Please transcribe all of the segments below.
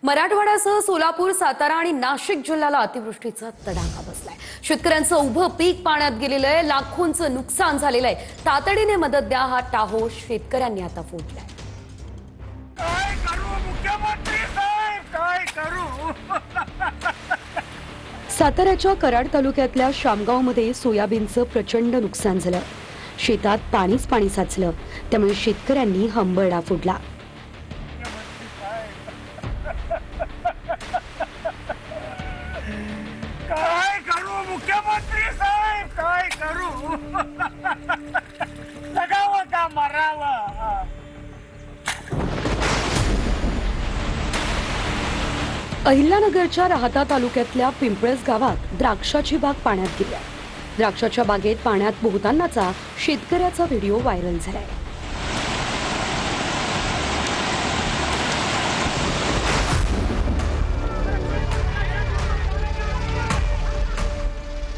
मराठवाड्यासह सोलापूर, सातारा आणि नाशिक जिल्ह्याला अतिवृष्टीचा तडाखा बसलाय। शेतकऱ्यांचं उभं पीक पाण्यात गेलेलं आहे, लाखोंचं नुकसान झालेलं आहे। तातडीने मदत द्या हा टाहो शेतकऱ्यांनी आता फोडलाय। काय करू मुख्यमंत्री साहेब, काय करू? साताऱ्याच्या कराड तालुक्यातल्या शामगावमध्ये सोयाबीनचं प्रचंड नुकसान झालं। शेतात पाणीच पाणी साचलं, त्यामुळे शेतकऱ्यांनी हंबरडा फोडला। काय करू मुख्यमंत्री साहेब, काय करू? जगावं का मरावं? अहिल्यानगरच्या राहता तालुक्यातल्या पिंपळस गावात द्राक्षाची बाग पाण्यात गेली आहे। द्राक्षाच्या बागेत पाण्यात पोहतानाचा शेतकऱ्याचा व्हिडिओ व्हायरल झालाय।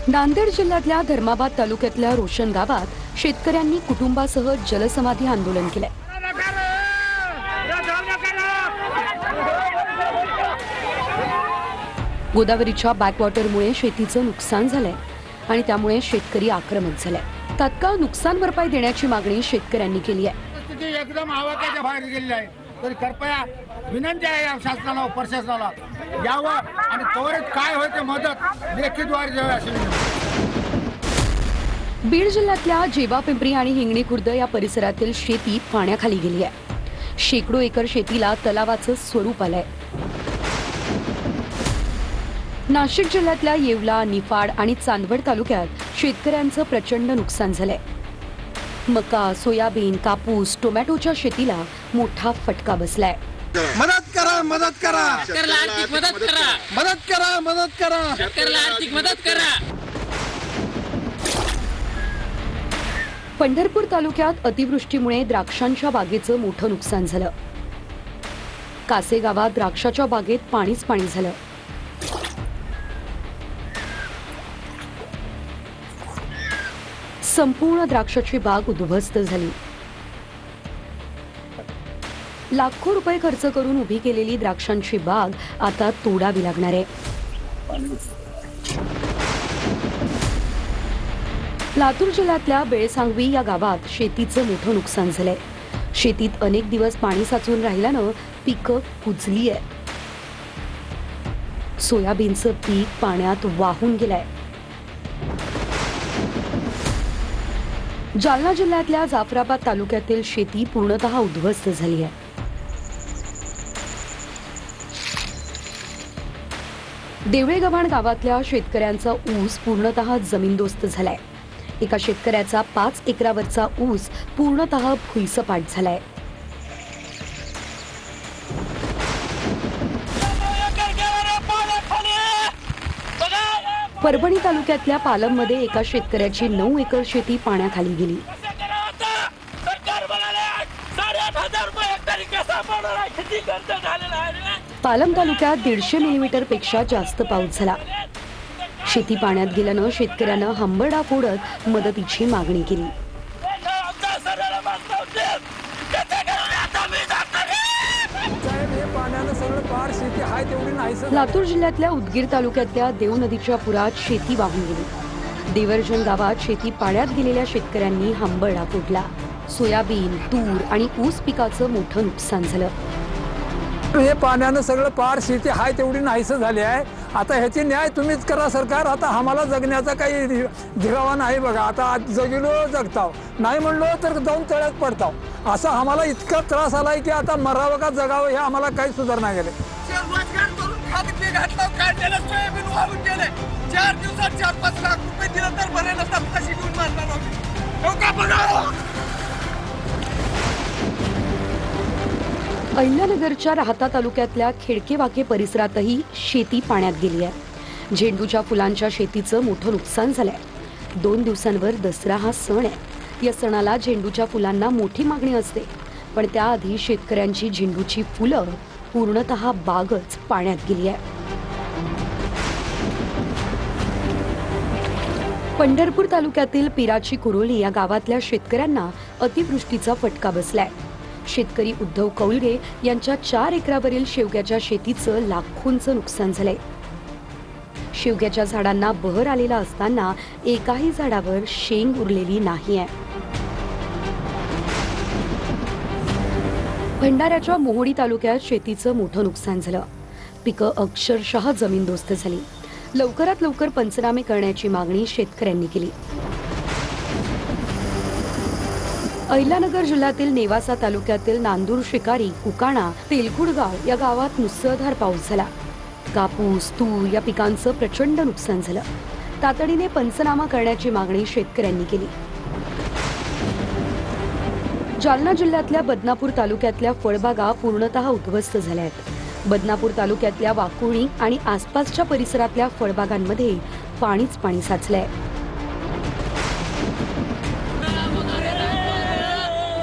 नांदेड जिल्ह्यातल्या धर्माबाद तालुक्यातल्या रोशन गावात शेतकऱ्यांनी कुटुंबासह जलसमाधी आंदोलन केलंय। गोदावरीच्या बॅकवॉटरमुळे शेतीचं नुकसान झालंय आणि त्यामुळे शेतकरी आक्रमक झालाय। तात्काळ नुकसान भरपाई देण्याची मागणी शेतकऱ्यांनी केली आहे। स्थिती एकदम आवाक्याच्या बाहेर गेलेली आहे, तरी कृपया विनंती आहे शासनाला, प्रशासनाला यावं आणि त्वरित काय होते मदत लेखीद्वारे द्यावी अशी विनंती। बीड जिल्ह्यातल्या जेवा पिंपरी आणि हिंगणी खुर्द या परिसरातील शेती पाण्याखाली गेली आहे। शेकडो एकर शेतीला तलावाचं स्वरूप आलंय। नाशिक जिल्ह्यातल्या येवला, निफाड आणि चांदवड तालुक्यात शेतकऱ्यांचं प्रचंड नुकसान झालंय। मका, सोयाबीन, कापूस, टोमॅटोच्या शेतीला मोठा फटका बसलाय। मदत करा, मदत करा, शेतकऱ्याला आर्थिक मदत करा, मदत करा, मदत करा, शेतकऱ्याला आर्थिक मदत करा। पंढरपूर तालुक्यात अतिवृष्टीमुळे द्राक्षांच्या बागेचं मोठं नुकसान झालं। कासे गावात द्राक्षाच्या बागेत पाणीच पाणी झालं। संपूर्ण द्राक्षाची बाग उद्ध्वस्त झाली। लाखो रुपये खर्च करून उभी केलेली द्राक्षांची बाग आता तोडावी लागणार आहे। लातूर जिल्ह्यातल्या बेळसांगवी या गावात शेतीचं मोठं नुकसान झालंय। शेतीत अनेक दिवस पाणी साचून राहिल्यानं पिकं कुजली आहे। सोयाबीनचं पीक पाण्यात वाहून गेलंय। जालना जिल्ह्यातल्या जाफराबाद तालुक्यातील शेती पूर्णतः उद्ध्वस्त झाली आहे। देवळेगव्हाण गावातल्या शेतकऱ्यांचा ऊस पूर्णतः जमीनदोस्त झालाय। एका शेतकऱ्याचा 5 एकरावरचा ऊस पूर्णतः भुईसपाट झालाय। परभणी तालुक्यातल्या पालममध्ये एका शेतकऱ्याची 9 एकर शेती पाण्याखाली गेली। पालम तालुक्यात 150 मिलीमीटर पेक्षा जास्त पाऊस झाला। शेती पाण्यात गेल्यानं शेतकऱ्यानं हंबरडा फोडत मदतीची मागणी केली। लातूर जिल्ह्यातल्या उदगीर तालुक्यातल्या देव नदीच्या पुरात शेती वाहून गेली। देवर्जन गावात शेती पाण्यात गेलेल्या शेतकऱ्यांनी हंबरडा फोडला। सोयाबीन, तूर आणि ऊस पिकाचं मोठं नुकसान झालं। हे पाण्यानं सगळं पार शेती हाय तेवढी नाहीसं झाली आहे। आता ह्याची न्याय तुम्हीच करा सरकार। आता आम्हाला जगण्याचा काही दिगावा नाही बघा। आता आज जगिलो जगताव, नाही म्हणलो तर जाऊन तळ्यात पडताव। असं आम्हाला इतका त्रास आलाय की आता मरावं का जगावं हे आम्हाला काही सुधारणा गेले। 4 दिवसात 4-5 लाख रुपये दिलं तर बरे नसतात, कशी घेऊन मारणार आहोत? अहिल्यानगरच्या राहता तालुक्यातल्या खेडकेवाके परिसरातही शेती पाण्यात गेली आहे। झेंडूच्या फुलांच्या शेतीचं मोठं नुकसान झालंय। 2 दिवसांवर दसरा हा सण आहे। या सणाला झेंडूच्या फुलांना मोठी मागणी असते, पण त्याआधी शेतकऱ्यांची झेंडूची फुलं पूर्णतः बागच पाण्यात गेली आहे। पंढरपूर तालुक्यातील पिराची कुरोली या गावातल्या शेतकऱ्यांना अतिवृष्टीचा फटका बसलाय। शेतकरी उद्धव कौलगे यांच्या 4 एकरावरील शेवग्याच्या शेतीचं लाखोंचं नुकसान झालंय. शेवग्याच्या झाडांना बहर आलेला असताना एकाही झाडावर शेंग उरलेली नाहीये. भंडाऱ्याच्या मोहोडी तालुक्यात शेतीचं मोठं नुकसान झालं. पिकं अक्षरशः जमीनदोस्त झाली. लवकरात लवकर पंचनामे करण्याची मागणी शेतकऱ्यांनी केली. अहिल्यानगर जिल्ह्यातील नेवासा तालुक्यातील नांदूर शिकारी, कुकाणा, तेलकुडगाव या गावात मुसळधार पाऊस झाला. कापूस, तूर या पिकांचं प्रचंड नुकसान झालं. तातडीने पंचनामा करण्याची मागणी शेतकऱ्यांनी केली. जालना जिल्ह्यातल्या बदनापूर तालुक्यातल्या फळबागा पूर्णतः उद्ध्वस्त झाल्या आहेत. बदनापूर तालुक्यातल्या वाकुळी आणि आसपासच्या परिसरातल्या फळबागांमध्ये पाणीच पाणी साचलंय.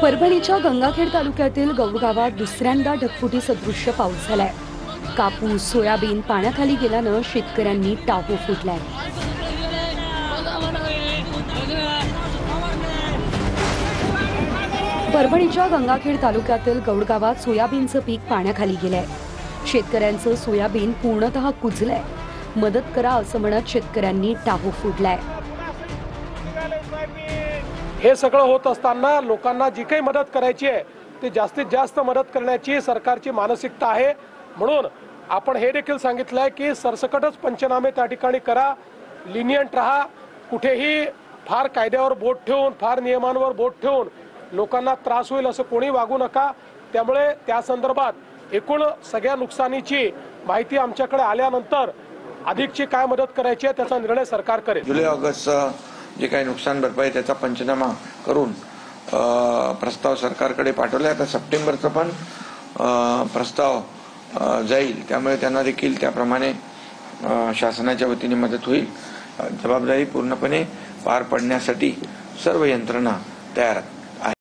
परभणीच्या गंगाखेड तालुक्यातील गौड गावात दुसऱ्यांदा ढगफुटी सदृश्य पाऊस झालाय. कापूस, सोयाबीन पाण्याखाली गेल्यानं शेतकऱ्यांनी टाहो फुटलाय. परभणीच्या गंगाखेड तालुक्यातील गौड गावात सोयाबीनचं पीक पाण्याखाली गेलंय. शेतकऱ्यांचं सोयाबीन पूर्णतः कुजलंय. मदत करा असं म्हणत शेतकऱ्यांनी टाहो फुटलाय. हे सगळं होत असताना लोकांना जी काही मदत करायची आहे ती जास्तीत जास्त मदत करण्याची सरकारची मानसिकता आहे. म्हणून आपण हे देखील सांगितलंय की सरसकटच पंचनामे त्या ठिकाणी करा, लिनियंट राहा. कुठेही फार कायद्यावर बोट ठेवून, फार नियमांवर बोट ठेवून लोकांना त्रास होईल असं कोणी वागू नका. त्यामुळे त्या संदर्भात एकूण सगळ्या नुकसानीची माहिती आमच्याकडे आल्यानंतर अधिकची काय मदत करायची आहे त्याचा निर्णय सरकार करेल. जुलै ऑगस्ट जे काही नुकसान भरपाई त्याचा पंचनामा करून प्रस्ताव सरकारकडे पाठवला. आता सप्टेंबरचा पण प्रस्ताव जाईल. त्यामुळे त्यांना देखील त्याप्रमाणे शासनाच्या वतीने मदत होईल. जबाबदारी पूर्णपणे पार पडण्यासाठी सर्व यंत्रणा तयार आहेत.